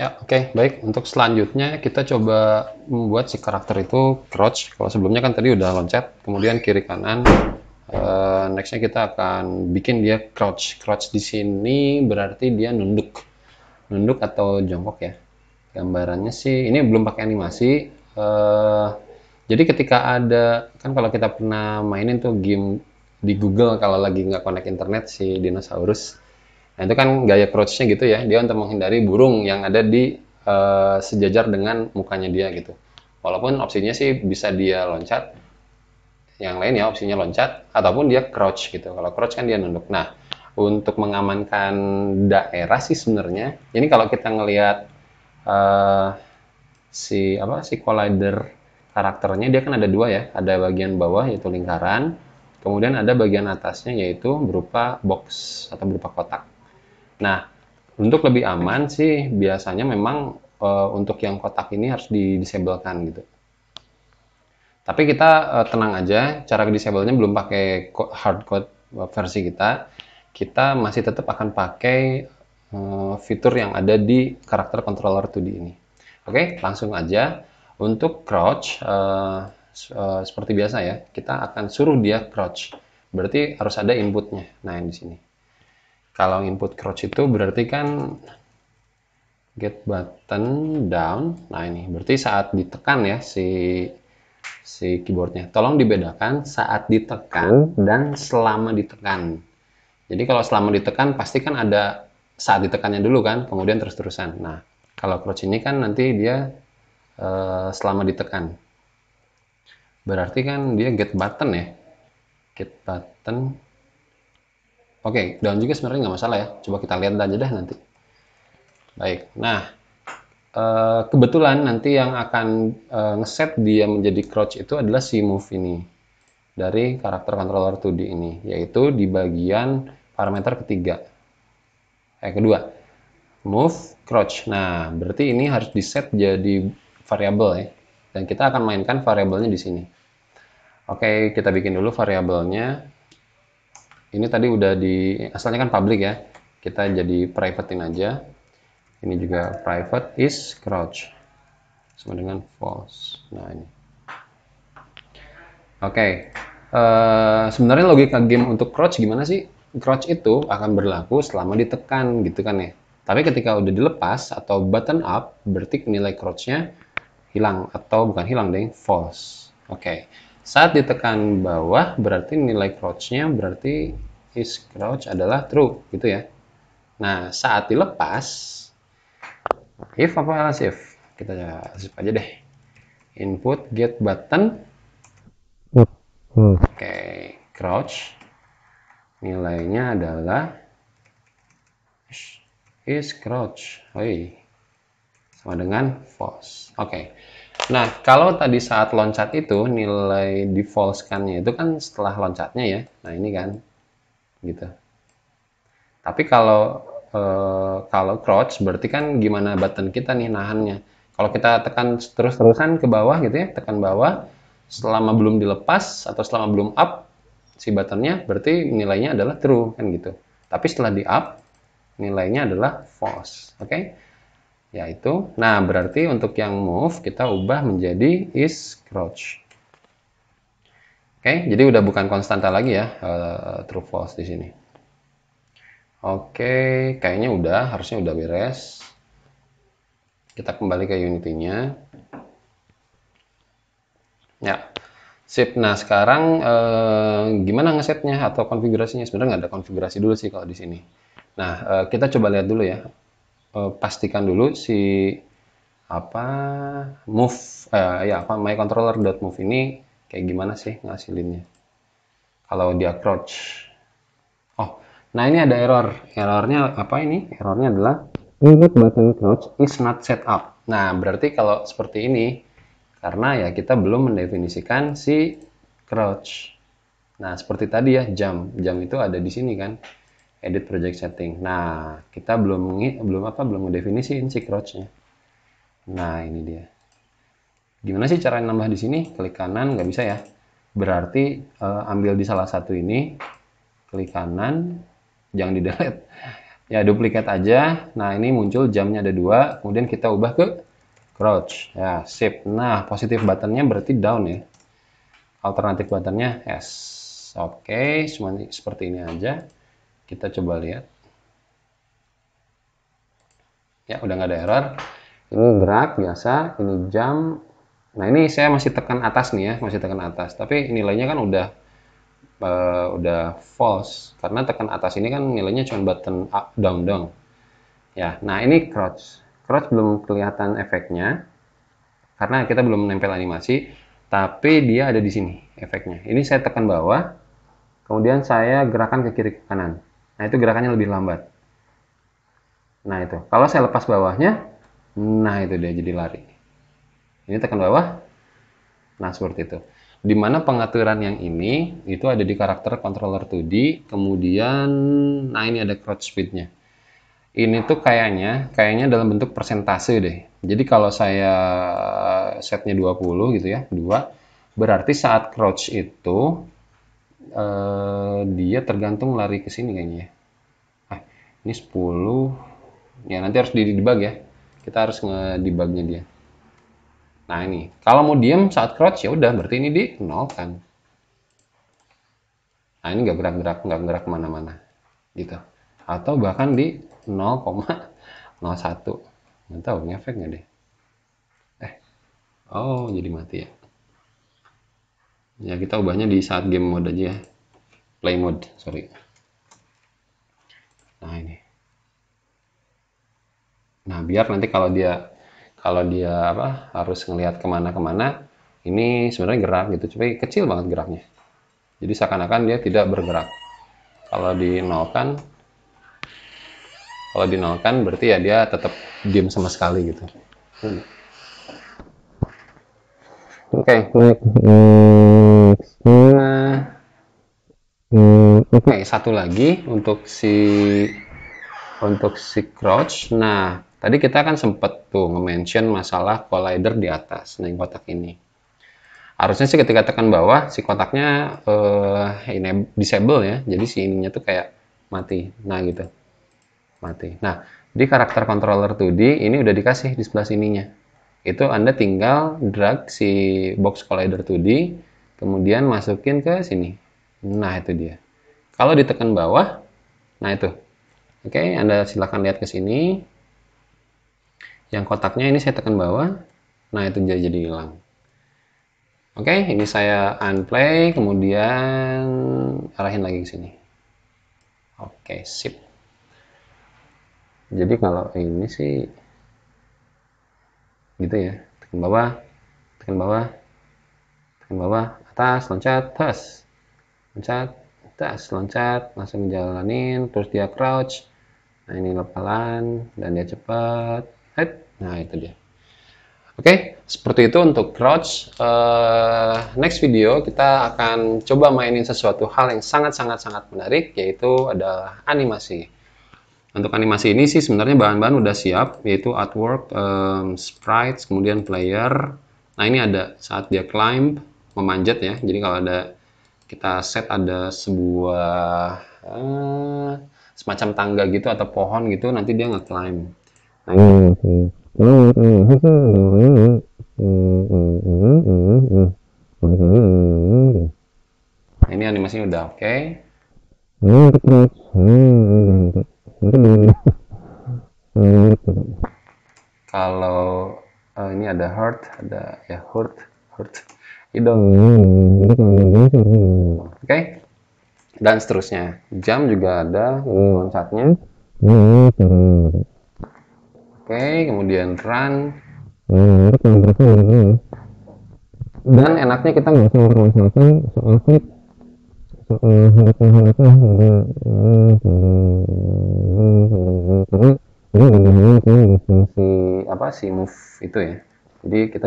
Ya, oke, baik. Untuk selanjutnya kita coba membuat si karakter itu crouch. Kalau sebelumnya kan tadi udah loncat, kemudian kiri kanan. Nextnya kita akan bikin dia crouch. Crouch di sini berarti dia nunduk, nunduk atau jongkok ya. Gambarannya sih ini belum pakai animasi. Eh, jadi ketika ada kan kalau kita pernah mainin tuh game di Google kalau lagi nggak connect internet si dinosaurus. Nah, itu kan gaya crouch-nya gitu ya. Dia untuk menghindari burung yang ada di sejajar dengan mukanya dia gitu. Walaupun opsinya sih bisa dia loncat, yang lain ya opsinya loncat ataupun dia crouch gitu. Kalau crouch kan dia nunduk. Nah, untuk mengamankan daerah sih sebenarnya, ini kalau kita ngelihat eh, si collider karakternya dia kan ada dua ya, ada bagian bawah yaitu lingkaran, kemudian ada bagian atasnya yaitu berupa box atau berupa kotak. Nah, untuk lebih aman sih biasanya memang untuk yang kotak ini harus di-disablekan gitu. Tapi kita tenang aja, cara disable-nya belum pakai hardcode versi kita. Kita masih tetap akan pakai fitur yang ada di karakter controller 2D ini. Oke, langsung aja. Untuk crouch, seperti biasa ya, kita akan suruh dia crouch. Berarti harus ada inputnya. Nah, yang di sini. Kalau input crouch itu berarti kan get button down. Nah, ini berarti saat ditekan ya si keyboardnya. Tolong dibedakan saat ditekan dan selama ditekan. Jadi kalau selama ditekan pasti kan ada saat ditekannya dulu kan, kemudian terus-terusan. Nah, kalau crouch ini kan nanti dia selama ditekan. Berarti kan dia get button ya. Get button. Oke, down juga sebenarnya nggak masalah ya. Coba kita lihat aja dah nanti. Baik. Nah, kebetulan nanti yang akan ngeset dia menjadi crouch itu adalah si move ini dari karakter controller 2D ini, yaitu di bagian parameter kedua, move crouch. Nah, berarti ini harus di set jadi variabel ya, dan kita akan mainkan variabelnya di sini. Oke, kita bikin dulu variabelnya. Ini tadi udah di asalnya kan public ya, kita jadi privatein aja. Ini juga private is crouch sama dengan false. Nah, ini oke. Sebenarnya logika game untuk crouch gimana sih? Crouch itu akan berlaku selama ditekan gitu kan ya. Tapi ketika udah dilepas atau button up, berarti nilai crouch-nya hilang atau bukan hilang deh, false. Oke. Saat ditekan bawah, berarti nilai crouch-nya berarti is crouch adalah true gitu ya. Nah, saat dilepas, if apa else if? Kita sip aja deh. Input get button. Oke, crouch nilainya adalah is crouch. Oi, sama dengan false. Oke. Nah, kalau tadi saat loncat itu nilai di false-kannya itu kan setelah loncatnya ya. Nah, ini kan gitu. Tapi kalau crouch berarti kan gimana button kita nih nahannya. Kalau kita tekan terus-terusan ke bawah gitu ya, tekan bawah selama belum dilepas atau selama belum up si buttonnya berarti nilainya adalah true kan gitu. Tapi setelah di up nilainya adalah false. Oke? Yaitu nah berarti untuk yang move kita ubah menjadi is crouch. Oke, jadi udah bukan konstanta lagi ya true false di sini. Oke, kayaknya udah, harusnya udah beres. Kita kembali ke Unity-nya. Ya, sip. Nah, sekarang gimana ngesetnya atau konfigurasinya? Sebenarnya nggak ada konfigurasi dulu sih kalau di sini. Nah, kita coba lihat dulu ya. Pastikan dulu si apa move ya apa my controller.move ini kayak gimana sih ngasilinnya. Kalau dia crouch. Oh, nah ini ada error. Errornya apa ini? Errornya adalah input button crouch is not set up. Nah, berarti kalau seperti ini karena ya kita belum mendefinisikan si crouch. Nah, seperti tadi ya jam. Jam itu ada di sini kan. Edit project setting. Nah, kita belum mendefinisikan si crouch-nya. Nah, ini dia. Gimana sih cara nambah di sini? Klik kanan nggak bisa ya. Berarti ambil di salah satu ini, klik kanan, jangan di delete. Ya, duplikat aja. Nah, ini muncul jamnya ada 2, kemudian kita ubah ke crouch. Ya, sip. Nah, positif buttonnya berarti down ya. Alternatif buttonnya S. Oke, cuma seperti ini aja. Kita coba lihat. Ya, udah nggak ada error. Ini gerak biasa, ini jam. Nah, ini saya masih tekan atas nih ya, masih tekan atas. Tapi nilainya kan udah false karena tekan atas ini kan nilainya cuma button up down down. Ya, nah ini crouch. Crouch belum kelihatan efeknya karena kita belum menempel animasi, tapi dia ada di sini efeknya. Ini saya tekan bawah, kemudian saya gerakan ke kiri ke kanan. Nah, itu gerakannya lebih lambat. Nah, itu. Kalau saya lepas bawahnya, nah itu dia jadi lari. Ini tekan bawah. Nah, seperti itu. Di mana pengaturan yang ini itu ada di karakter controller 2D, kemudian nah ini ada crouch speednya. Ini tuh kayaknya dalam bentuk persentase deh. Jadi kalau saya setnya 20 gitu ya, 2, berarti saat crouch itu dia tergantung lari ke sini kayaknya ya. Ini 10. Ya nanti harus di debug ya. Kita harus ngedebugnya dia. Nah ini, kalau mau diem saat crouch ya udah berarti ini di 0 kan. Nah ini nggak gerak kemana-mana gitu. Atau bahkan di 0,01. Nggak tahu ngefek nggak deh. Oh jadi mati ya. Ya kita ubahnya di saat game mode aja ya. Play mode, sorry. Nah ini. Nah biar nanti kalau dia apa harus ngelihat kemana-kemana, ini sebenarnya gerak gitu, tapi kecil banget geraknya. Jadi seakan-akan dia tidak bergerak. Kalau dinolkan berarti ya dia tetap diam sama sekali gitu. Oke. Oke, satu lagi untuk si crouch. Nah, tadi kita kan sempet tuh nge-mention masalah collider di atas, nah yang kotak ini. Harusnya sih ketika tekan bawah, si kotaknya ini disable ya, jadi si ininya tuh kayak mati. Nah gitu, mati. Nah, di karakter controller 2D ini udah dikasih di sebelah sininya. Itu Anda tinggal drag si box collider 2D, kemudian masukin ke sini. Nah itu dia. Kalau ditekan bawah, nah itu. Oke, Anda silahkan lihat ke sini. Yang kotaknya ini saya tekan bawah. Nah, itu jadi hilang. Oke, ini saya unplay, kemudian arahin lagi ke sini. Oke, sip. Jadi kalau ini sih gitu ya. Tekan bawah, tekan bawah, tekan bawah, atas, loncat, tes. Loncat, tes, loncat, langsung jalanin, terus dia crouch. Nah, ini lepalan dan dia cepat. Nah, itu dia. Oke, seperti itu untuk crouch. Next video kita akan coba mainin sesuatu hal yang sangat menarik, yaitu adalah animasi. Untuk animasi ini sih sebenarnya bahan-bahan udah siap, yaitu artwork, sprites, kemudian player. Nah ini ada saat dia climb, memanjat ya. Jadi kalau ada kita set ada sebuah semacam tangga gitu atau pohon gitu, nanti dia nge-climb. Nah, ini animasinya udah oke. Kalau ini ada heart, ada ya hurt hidung. Oke. Dan seterusnya. Jam juga ada loncatnya. Oke, kemudian run. Dan enaknya kita nggak usah mempermasalahkan soal flip, si move itu ya. Jadi kita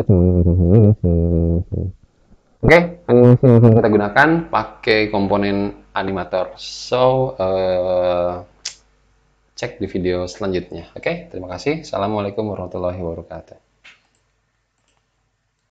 oke, animasi yang kita gunakan pakai komponen animator. So cek di video selanjutnya. Oke, terima kasih. Assalamualaikum warahmatullahi wabarakatuh.